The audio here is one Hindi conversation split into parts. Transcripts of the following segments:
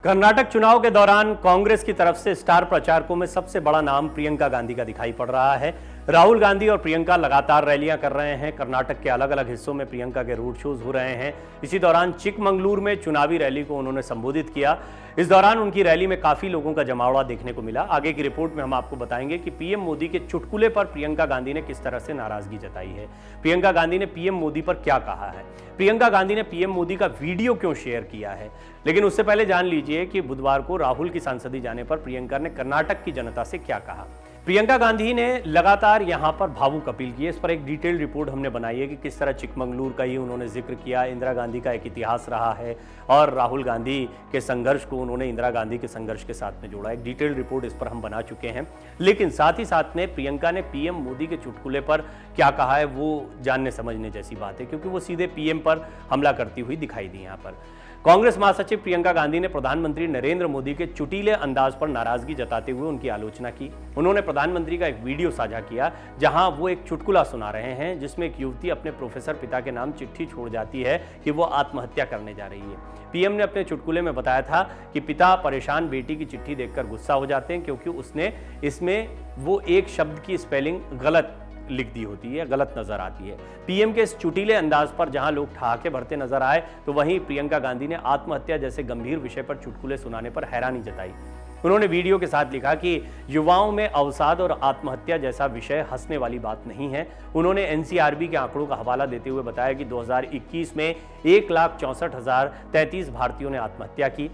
कर्नाटक चुनाव के दौरान कांग्रेस की तरफ से स्टार प्रचारकों में सबसे बड़ा नाम प्रियंका गांधी का दिखाई पड़ रहा है। राहुल गांधी और प्रियंका लगातार रैलियां कर रहे हैं। कर्नाटक के अलग अलग हिस्सों में प्रियंका के रोड शोज हो रहे हैं। इसी दौरान चिकमंगलुरु में चुनावी रैली को उन्होंने संबोधित किया। इस दौरान उनकी रैली में काफी लोगों का जमावड़ा देखने को मिला। आगे की रिपोर्ट में हम आपको बताएंगे कि पीएम मोदी के चुटकुले पर प्रियंका गांधी ने किस तरह से नाराजगी जताई है। प्रियंका गांधी ने पीएम मोदी पर क्या कहा है, प्रियंका गांधी ने पीएम मोदी का वीडियो क्यों शेयर किया है। लेकिन उससे पहले जान लीजिए कि बुधवार को राहुल की सांसदी जाने पर प्रियंका ने कर्नाटक की जनता से क्या कहा। प्रियंका गांधी ने लगातार यहां पर भावुक अपील की है। इस पर एक डिटेल रिपोर्ट हमने बनाई है कि किस तरह चिकमंगलुरु का ही उन्होंने जिक्र किया। इंदिरा गांधी का एक इतिहास रहा है और राहुल गांधी के संघर्ष को उन्होंने इंदिरा गांधी के संघर्ष के साथ में जोड़ा। एक डिटेल रिपोर्ट इस पर हम बना चुके हैं। लेकिन साथ ही साथ में प्रियंका ने पीएम मोदी के चुटकुले पर क्या कहा है वो जानने समझने जैसी बात है, क्योंकि वो सीधे पीएम पर हमला करती हुई दिखाई दी। यहाँ पर कांग्रेस महासचिव प्रियंका गांधी ने प्रधानमंत्री नरेंद्र मोदी के चुटीले अंदाज पर नाराजगी जताते हुए उनकी आलोचना की। उन्होंने प्रधानमंत्री का एक वीडियो साझा किया जहां वो एक चुटकुला सुना रहे हैं, जिसमें एक युवती अपने प्रोफेसर पिता के नाम चिट्ठी छोड़ जाती है कि वो आत्महत्या करने जा रही है। पीएम ने अपने चुटकुले में बताया था कि पिता परेशान बेटी की चिट्ठी देखकर गुस्सा हो जाते हैं, क्योंकि उसने इसमें वो एक शब्द की स्पेलिंग गलत लिख दी होती है, गलत नजर आती है। पीएम के इस चुटीले अंदाज पर जहां लोग ठहाके भरते नजर आए, तो वहीं प्रियंका गांधी ने आत्महत्या जैसे गंभीर विषय पर चुटकुले सुनाने पर हैरानी जताई। उन्होंने वीडियो के साथ लिखा कि युवाओं में अवसाद और आत्महत्या जैसा विषय हंसने वाली बात नहीं है। उन्होंने एनसीआरबी के आंकड़ों का हवाला देते हुए बताया कि 2021 में 1,64,033 भारतीयों ने आत्महत्या की,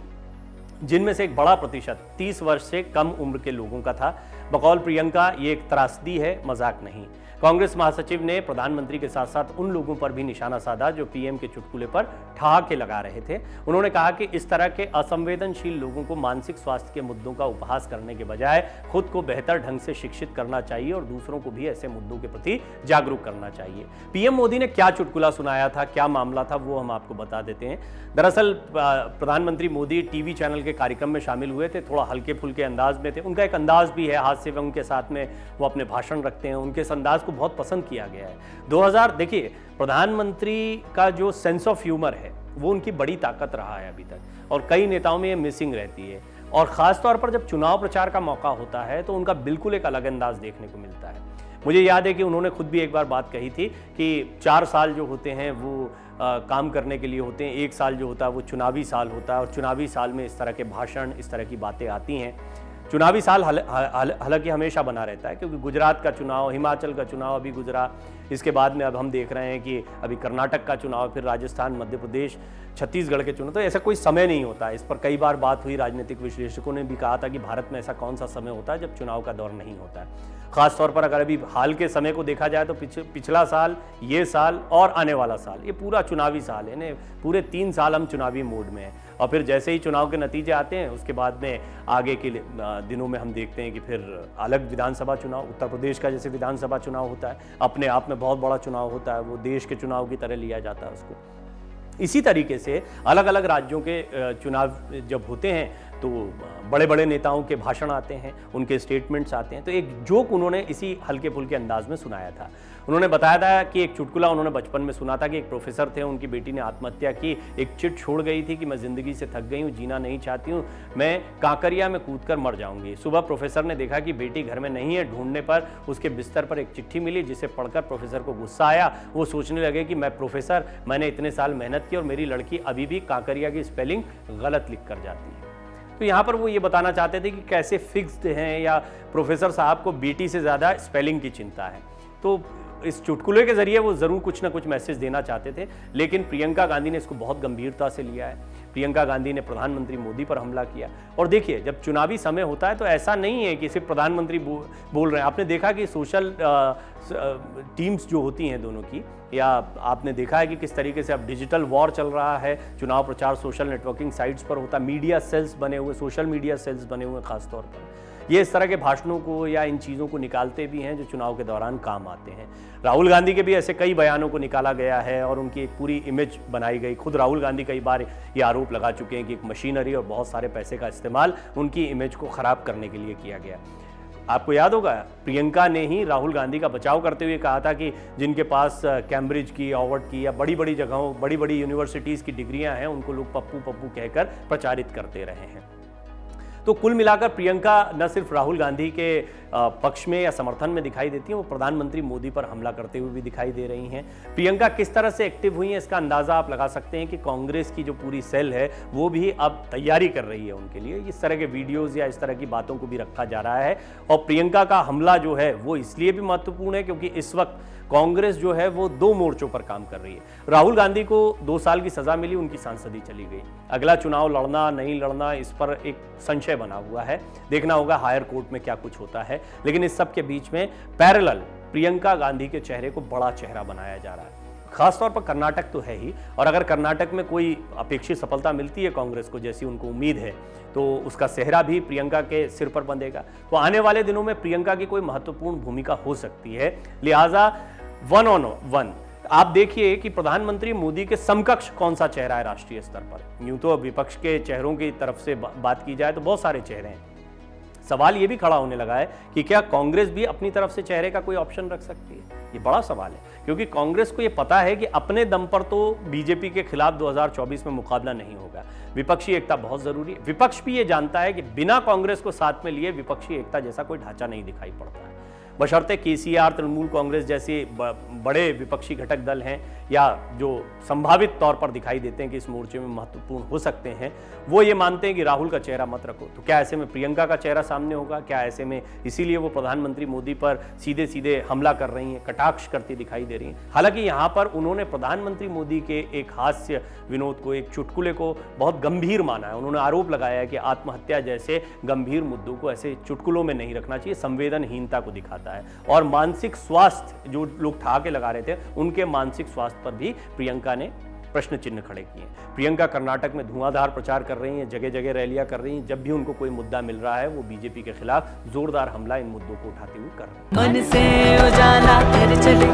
जिनमें से एक बड़ा प्रतिशत 30 वर्ष से कम उम्र के लोगों का था। बकौल प्रियंका, ये एक त्रासदी है, मजाक नहीं। कांग्रेस महासचिव ने प्रधानमंत्री के साथ साथ उन लोगों पर भी निशाना साधा जो पीएम के चुटकुले पर ठहाके लगा रहे थे। उन्होंने कहा कि इस तरह के असंवेदनशील लोगों को मानसिक स्वास्थ्य के मुद्दों का उपहास करने के बजाय खुद को बेहतर ढंग से शिक्षित करना चाहिए और दूसरों को भी ऐसे मुद्दों के प्रति जागरूक करना चाहिए। पीएम मोदी ने क्या चुटकुला सुनाया था, क्या मामला था, वो हम आपको बता देते हैं। दरअसल प्रधानमंत्री मोदी टीवी चैनल के कार्यक्रम में शामिल हुए थे, थोड़ा हल्के फुल्के अंदाज में थे। उनका एक अंदाज भी है, हास्य व्यंग के साथ में वो अपने भाषण रखते हैं। उनके इस अंदाज को बहुत पसंद किया गया है। देखिए, प्रधानमंत्री का जो सेंस ऑफ ह्यूमर है वो उनकी बड़ी ताकत रहा है अभी तक, और कई नेताओं में ये मिसिंग रहती है। और खासतौर पर जब चुनाव प्रचार का मौका होता है तो उनका बिल्कुल एक अलग अंदाज देखने को मिलता है। मुझे याद है कि उन्होंने खुद भी एक बार बात कही थी कि 4 साल जो होते हैं वो काम करने के लिए होते हैं, 1 साल जो होता है वो चुनावी साल होता है, और चुनावी साल में इस तरह के भाषण, इस तरह की बातें आती हैं। चुनावी साल हालांकि हमेशा बना रहता है, क्योंकि गुजरात का चुनाव, हिमाचल का चुनाव अभी गुजरा, इसके बाद में अब हम देख रहे हैं कि अभी कर्नाटक का चुनाव, फिर राजस्थान, मध्य प्रदेश, छत्तीसगढ़ के चुनाव। तो ऐसा कोई समय नहीं होता। इस पर कई बार बात हुई, राजनीतिक विश्लेषकों ने भी कहा था कि भारत में ऐसा कौन सा समय होता है जब चुनाव का दौर नहीं होता है। खासतौर पर अगर अभी हाल के समय को देखा जाए तो पिछला साल, ये साल और आने वाला साल, ये पूरा चुनावी साल है। पूरे 3 साल हम चुनावी मोड में हैं, और फिर जैसे ही चुनाव के नतीजे आते हैं उसके बाद में आगे के दिनों में हम देखते हैं कि फिर अलग विधानसभा चुनाव, उत्तर प्रदेश का जैसे विधानसभा चुनाव होता है, अपने आप में बहुत बड़ा चुनाव होता है, वो देश के चुनाव की तरह लिया जाता है उसको। इसी तरीके से अलग अलग राज्यों के चुनाव जब होते हैं तो बड़े बड़े नेताओं के भाषण आते हैं, उनके स्टेटमेंट्स आते हैं। तो एक जोक उन्होंने इसी हल्के फुल्के अंदाज में सुनाया था। उन्होंने बताया था कि एक चुटकुला उन्होंने बचपन में सुना था कि एक प्रोफेसर थे, उनकी बेटी ने आत्महत्या की, एक चिट छोड़ गई थी कि मैं जिंदगी से थक गई हूँ, जीना नहीं चाहती हूँ, मैं कांकरिया में कूदकर मर जाऊंगी। सुबह प्रोफेसर ने देखा कि बेटी घर में नहीं है। ढूंढने पर उसके बिस्तर पर एक चिट्ठी मिली, जिसे पढ़कर प्रोफेसर को गुस्सा आया। वो सोचने लगे कि मैं प्रोफेसर, मैंने इतने साल मेहनत की और मेरी लड़की अभी भी कांकरिया की स्पेलिंग गलत लिख कर जाती है। तो यहाँ पर वो ये बताना चाहते थे कि कैसे फिक्स्ड हैं, या प्रोफेसर साहब को बेटी से ज़्यादा स्पेलिंग की चिंता है। तो इस चुटकुले के जरिए वो ज़रूर कुछ ना कुछ मैसेज देना चाहते थे, लेकिन प्रियंका गांधी ने इसको बहुत गंभीरता से लिया है। प्रियंका गांधी ने प्रधानमंत्री मोदी पर हमला किया। और देखिए, जब चुनावी समय होता है तो ऐसा नहीं है कि सिर्फ प्रधानमंत्री बोल रहे हैं। आपने देखा कि सोशल टीम्स जो होती हैं दोनों की, या आपने देखा है कि किस तरीके से अब डिजिटल वॉर चल रहा है। चुनाव प्रचार सोशल नेटवर्किंग साइट्स पर होता है, मीडिया सेल्स बने हुए, सोशल मीडिया सेल्स बने हुए खासतौर पर। ये इस तरह के भाषणों को या इन चीज़ों को निकालते भी हैं जो चुनाव के दौरान काम आते हैं। राहुल गांधी के भी ऐसे कई बयानों को निकाला गया है और उनकी एक पूरी इमेज बनाई गई। खुद राहुल गांधी कई बार ये आरोप लगा चुके हैं कि एक मशीनरी और बहुत सारे पैसे का इस्तेमाल उनकी इमेज को ख़राब करने के लिए किया गया। आपको याद होगा प्रियंका ने ही राहुल गांधी का बचाव करते हुए कहा था कि जिनके पास कैम्ब्रिज की, ऑवर्ड की या बड़ी बड़ी जगहों, बड़ी बड़ी यूनिवर्सिटीज़ की डिग्रियां हैं, उनको लोग पप्पू पप्पू कहकर प्रचारित करते रहे हैं। तो कुल मिलाकर प्रियंका न सिर्फ राहुल गांधी के पक्ष में या समर्थन में दिखाई देती हैं, वो प्रधानमंत्री मोदी पर हमला करते हुए भी दिखाई दे रही हैं। प्रियंका किस तरह से एक्टिव हुई हैं, इसका अंदाजा आप लगा सकते हैं कि कांग्रेस की जो पूरी सेल है वो भी अब तैयारी कर रही है उनके लिए। इस तरह के वीडियोज या इस तरह की बातों को भी रखा जा रहा है। और प्रियंका का हमला जो है वो इसलिए भी महत्वपूर्ण है क्योंकि इस वक्त कांग्रेस जो है वो 2 मोर्चों पर काम कर रही है। राहुल गांधी को 2 साल की सजा मिली, उनकी सांसदी चली गई। अगला चुनाव लड़ना नहीं लड़ना, इस पर एक संशय बना हुआ है। देखना होगा हायर कोर्ट में क्या कुछ होता है। लेकिन इस सब के बीच में पैरेलल प्रियंका गांधी के चेहरे को बड़ा चेहरा बनाया जा रहा है। खासतौर पर कर्नाटक तो है ही, और अगर कर्नाटक में कोई अपेक्षित सफलता मिलती है कांग्रेस को, जैसी उनको उम्मीद है, तो उसका सेहरा भी प्रियंका के सिर पर बंधेगा। तो आने वाले दिनों में प्रियंका की कोई महत्वपूर्ण भूमिका हो सकती है। लिहाजा 1 on 1 आप देखिए कि प्रधानमंत्री मोदी के समकक्ष कौन सा चेहरा है राष्ट्रीय स्तर पर। यूं तो विपक्ष के चेहरों की तरफ से बात की जाए तो बहुत सारे चेहरे हैं। सवाल यह भी खड़ा होने लगा है कि क्या कांग्रेस भी अपनी तरफ से चेहरे का कोई ऑप्शन रख सकती है। ये बड़ा सवाल है क्योंकि कांग्रेस को ये पता है कि अपने दम पर तो बीजेपी के खिलाफ 2024 में मुकाबला नहीं होगा। विपक्षी एकता बहुत जरूरी है। विपक्ष भी ये जानता है कि बिना कांग्रेस को साथ में लिए विपक्षी एकता जैसा कोई ढांचा नहीं दिखाई पड़ता है। बशर्ते केसीआर, तृणमूल कांग्रेस जैसे बड़े विपक्षी घटक दल हैं या जो संभावित तौर पर दिखाई देते हैं कि इस मोर्चे में महत्वपूर्ण हो सकते हैं, वो ये मानते हैं कि राहुल का चेहरा मत रखो। तो क्या ऐसे में प्रियंका का चेहरा सामने होगा? क्या ऐसे में इसीलिए वो प्रधानमंत्री मोदी पर सीधे सीधे हमला कर रही हैं, कटाक्ष करती दिखाई दे रही हैं? हालांकि यहाँ पर उन्होंने प्रधानमंत्री मोदी के एक हास्य विनोद को, एक चुटकुले को बहुत गंभीर माना है। उन्होंने आरोप लगाया है कि आत्महत्या जैसे गंभीर मुद्दों को ऐसे चुटकुलों में नहीं रखना चाहिए, संवेदनहीनता को दिखाता है। और मानसिक स्वास्थ्य, जो लोग ठहाके लगा रहे थे, उनके मानसिक स्वास्थ्य पर भी प्रियंका ने प्रश्न चिन्ह खड़े किए। प्रियंका कर्नाटक में धुआंधार प्रचार कर रही हैं, जगह जगह रैलियां कर रही हैं। जब भी उनको कोई मुद्दा मिल रहा है वो बीजेपी के खिलाफ जोरदार हमला इन मुद्दों को उठाते हुए कर रही हैं। मन से उजाला कर चले